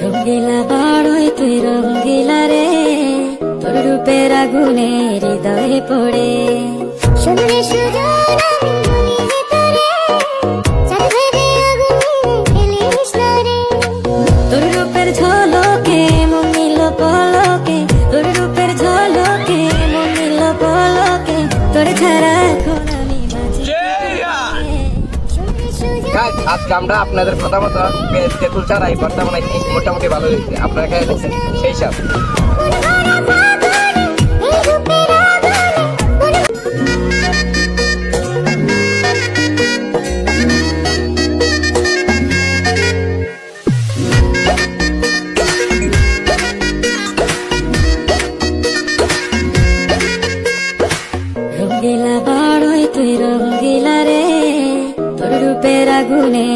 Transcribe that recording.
রঙ্গিলা বাড়ই তুই রঙ্গিলা রে, তোর রূপের আগুনে হৃদয়ে পড়ে। শুনলে সুজন আমি বলি যে তোরে, চাঁদ ভেবে আগুনে ফেলিস না রে। তোর রূপের ঝলকে মন নিল পলকে, তোর রূপের ঝলকে মন নিল পলকে, তোর ছাড়া এখন আমি বাঁচি। শুনলে সুজন গাইস, আজকে আমরা আপনাদের কথা মতো তেঁতুল ছাড়াই ভর্তা বানাইছি, মোটামুটি ভালো হয়েছে। আপনারা খেয়ে দেখছেন সেই সব। এই রূপের আগুনে রঙ্গিলা বাড়ই তুই রঙ্গিলা রে, তোর রূপের আগুনে